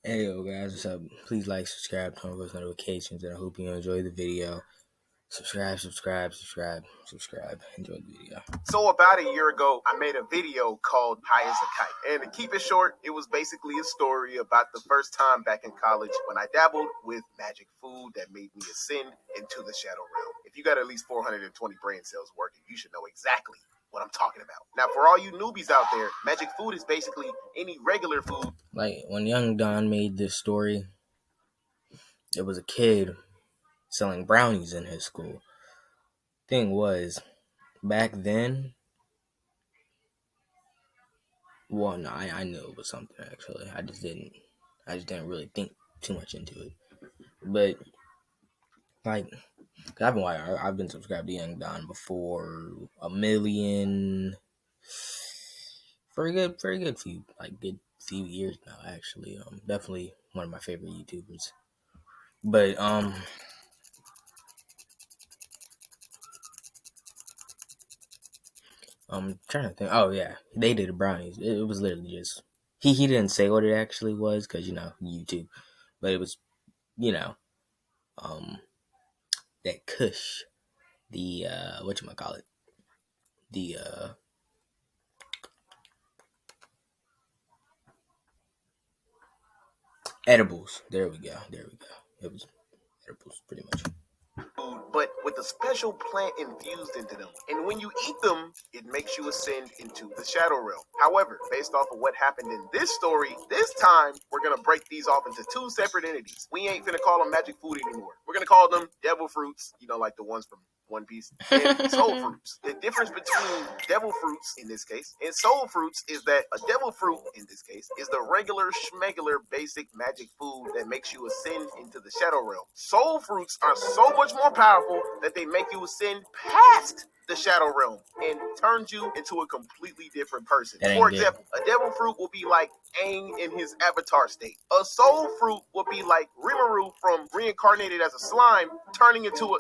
Hey yo guys, what's up? Please like, subscribe, turn on those notifications, and I hope you enjoy the video. Subscribe. Enjoy the video. So about a year ago, I made a video called High as a Kite. And to keep it short, it was basically a story about the first time back in college when I dabbled with magic food that made me ascend into the shadow realm. If you got at least 420 brain cells working, you should know exactly what I'm talking about. Now, for all you newbies out there, magic food is basically any regular food. Like, when Young Don made this story, there was a kid selling brownies in his school. Thing was, back then, well, no, I knew it was something, actually. I just didn't really think too much into it. But, like, I've been subscribed to Young Don before a million, for a good good few years now, actually. Definitely one of my favorite YouTubers. But I'm trying to think. Oh yeah, they did the brownies. It was literally just he didn't say what it actually was because YouTube, but it was you know um that Kush, the whatchamacallit, the edibles. There we go. It was edibles pretty much. But with a special plant infused into them. And when you eat them, it makes you ascend into the shadow realm. However, based off of what happened in this story, this time we're gonna break these off into two separate entities. We ain't finna call them magic food anymore. We're gonna call them devil fruits, like the ones from One Piece, and soul fruits. The difference between devil fruits in this case and soul fruits is that a devil fruit in this case is the regular schmegular basic magic food that makes you ascend into the shadow realm. Soul fruits are so much more powerful that they make you ascend past the shadow realm and turns you into a completely different person. For example, a devil fruit will be like Aang in his avatar state. A soul fruit will be like Rimuru from reincarnated as a slime, turning into a bro.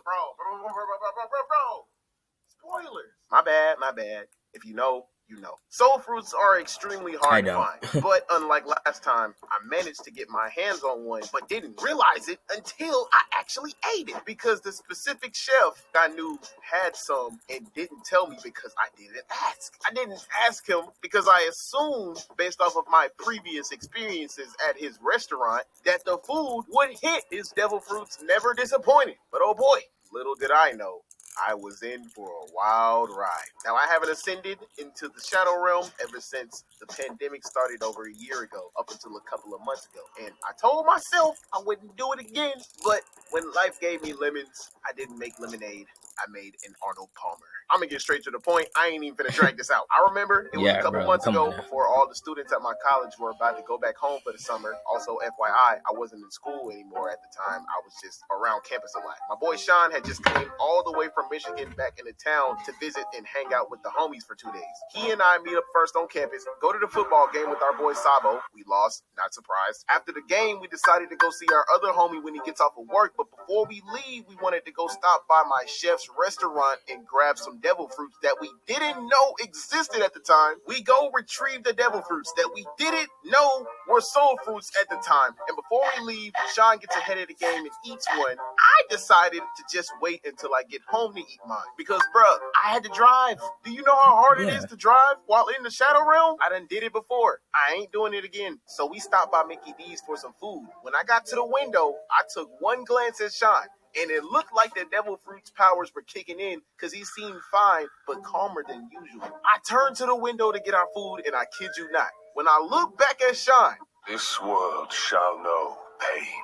Spoilers. My bad. If you know, you know. Soul fruits are extremely hard to find, but unlike last time, I managed to get my hands on one, but didn't realize it until I actually ate it because the specific chef I knew had some and didn't tell me because I didn't ask. I didn't ask him because I assumed, based off of my previous experiences at his restaurant, that the food would hit. His devil fruits never disappointed. But oh boy, little did I know, I was in for a wild ride. Now, I haven't ascended into the shadow realm ever since the pandemic started over a year ago, up until a couple of months ago. And I told myself I wouldn't do it again, but when life gave me lemons, I didn't make lemonade. I made an Arnold Palmer. I'm gonna get straight to the point. I ain't even gonna drag this out. I remember it was a couple months ago before all the students at my college were about to go back home for the summer. Also, FYI, I wasn't in school anymore at the time. I was just around campus a lot. My boy Sean had just came all the way from Michigan back into town to visit and hang out with the homies for 2 days. He and I meet up first on campus, go to the football game with our boy Sabo. We lost, not surprised. After the game, we decided to go see our other homie when he gets off of work, but before we leave, we wanted to go stop by my chef's restaurant and grab some devil fruits that we didn't know existed at the time. We go retrieve the devil fruits that we didn't know were soul fruits at the time. And before we leave, Sean gets ahead of the game and eats one. I decided to just wait until I get home to eat mine because, bruh, I had to drive. Do you know how hard it is to drive while in the shadow realm? I done did it before. I ain't doing it again. So we stopped by Mickey D's for some food. When I got to the window, I took one glance at Sean, and it looked like the devil fruit's powers were kicking in because he seemed fine, but calmer than usual. I turned to the window to get our food, and I kid you not, when I look back at Sean, this world shall know pain.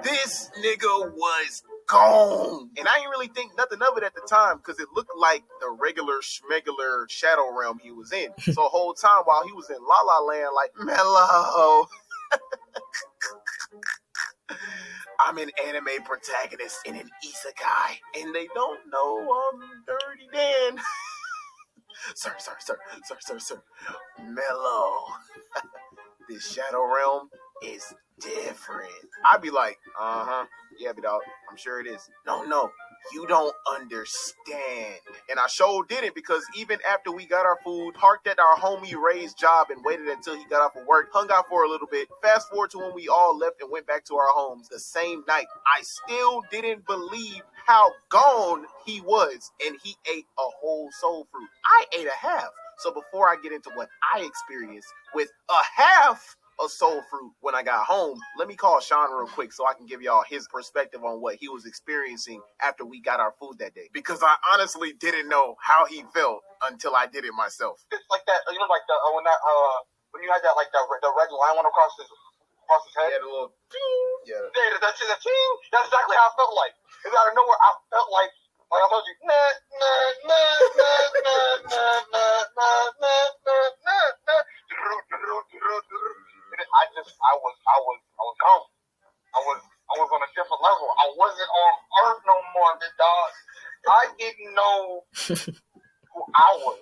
This nigga was gone. And I didn't really think nothing of it at the time because it looked like the regular schmegular shadow realm he was in. So the whole time while he was in La La Land, like, mellow. I'm an anime protagonist in an isekai, and they don't know I'm Dirty Dan. Sir. Mellow. This shadow realm is different. I'd be like, yeah, dog, I'm sure it is. No. You don't understand. And I sure didn't, because even after we got our food, parked at our homie Ray's job and waited until he got off of work, hung out for a little bit, fast forward to when we all left and went back to our homes the same night, I still didn't believe how gone he was. And he ate a whole soul fruit. I ate a half. So before I get into what I experienced with a half of soul fruit when I got home, let me call Sean real quick so I can give y'all his perspective on what he was experiencing after we got our food that day. Because I honestly didn't know how he felt until I did it myself. It's like that, you know, like the when you had that like the red line went across his head. Yeah, the little yeah. That's exactly how I felt like. Cause out of nowhere, I felt like I told you, nah, nah, nah, nah, nah, nah, nah, nah, nah, nah, nah. I was gone. I was on a different level. I wasn't on Earth no more, big dog. I didn't know who I was.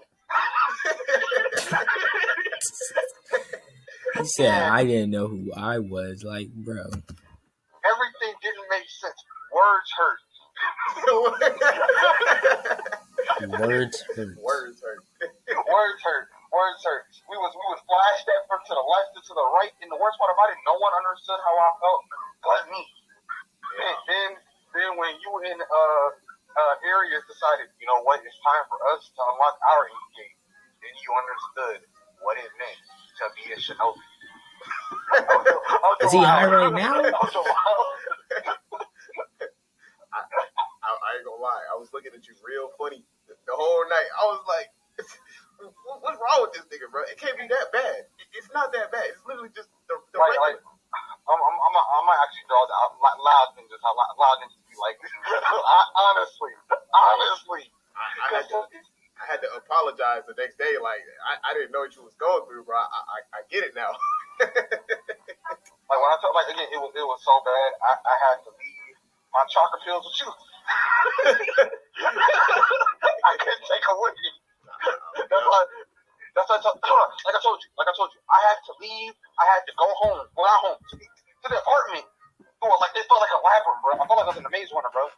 He said, I didn't know who I was. Like, bro. Everything didn't make sense. Words hurt. Words hurt. Words hurt. Words hurt. Words hurt. We was flashed at from to the left and to the right, and the worst part about it, no one understood how I felt but me. Yeah. Then when you in areas decided, you know what, it's time for us to unlock our end game, then you understood what it meant to be a shinobi. Is he high right now? I ain't gonna lie. I was looking at you real funny the whole night. I was like, what's wrong with this nigga, bro? It can't be that bad. It's not that bad. It's literally just the right, regular. Like, I might actually draw out loud ninjas. How loud ninjas be like. Honestly. I had to apologize the next day. Like, I didn't know what you was going through, bro. I get it now. Like when I told, like again, it was so bad. I had to leave my chocolate pills with you. I couldn't take it with me. That's why like I told you, I had to leave. I had to go home. Well, not home, to the apartment. Oh, like it felt like a labyrinth, bro. I felt like I was in a maze runner, bro.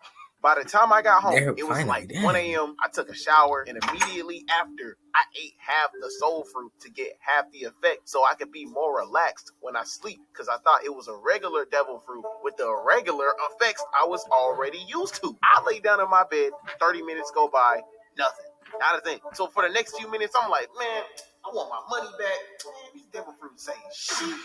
By the time I got home, They're it was like finally 1 a.m. I took a shower, and immediately after, I ate half the soul fruit to get half the effect so I could be more relaxed when I sleep, because I thought it was a regular devil fruit with the regular effects I was already used to. I lay down in my bed, 30 minutes go by, nothing. Not a thing. So for the next few minutes, I'm like, man, I want my money back. Man, these devil fruits ain't shit.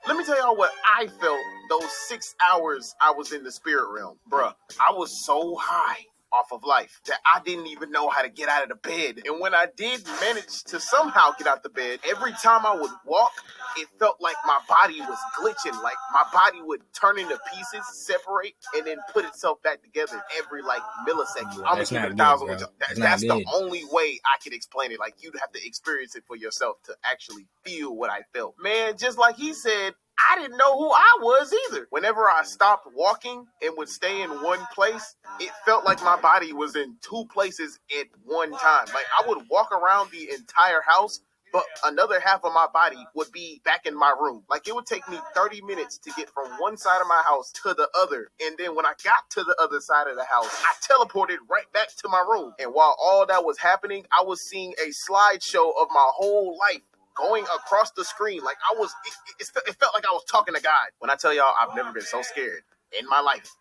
Let me tell y'all what I felt those 6 hours I was in the spirit realm. Bruh, I was so high off of life that I didn't even know how to get out of the bed. And when I did manage to somehow get out the bed, every time I would walk, it felt like my body was glitching. Like my body would turn into pieces, separate, and then put itself back together every like millisecond. Yeah, I'm gonna that's give not it good, 1,000. bro. That's the good. only way I can explain it. Like you'd have to experience it for yourself to actually feel what I felt. Man, just like he said, I didn't know who I was either. Whenever I stopped walking and would stay in one place, it felt like my body was in two places at one time. Like I would walk around the entire house, but another half of my body would be back in my room. Like it would take me 30 minutes to get from one side of my house to the other. And then when I got to the other side of the house, I teleported right back to my room. And while all that was happening, I was seeing a slideshow of my whole life going across the screen. Like I was, it felt like I was talking to God. When I tell y'all, I've never been so scared in my life.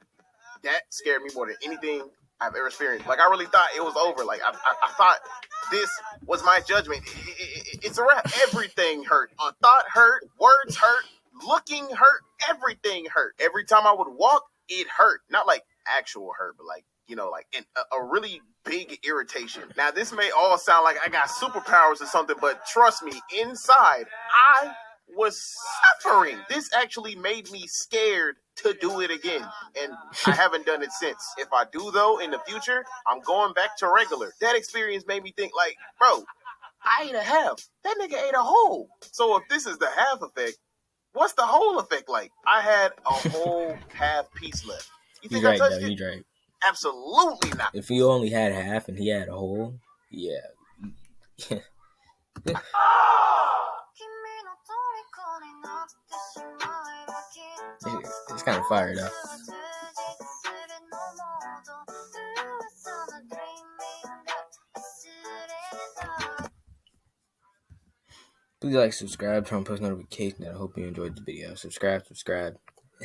That scared me more than anything I've ever experienced. Like I really thought it was over. Like I thought this was my judgment. It's a wrap. Everything hurt. A thought hurt. Words hurt. Looking hurt. Everything hurt. Every time I would walk, it hurt. Not like actual hurt, but like, you know, like a really big irritation. Now, this may all sound like I got superpowers or something, but trust me, inside, I was suffering. This actually made me scared to do it again, and I haven't done it since. If I do, though, in the future, I'm going back to regular. That experience made me think, like, bro, I ate a half. That nigga ate a whole. So if this is the half effect, what's the whole effect like? I had a whole half piece left. You think I touched it? He's right. Absolutely not. If he only had half and he had a whole, yeah. kind of fire though. Please like, subscribe, turn on post notifications. I hope you enjoyed the video. Subscribe.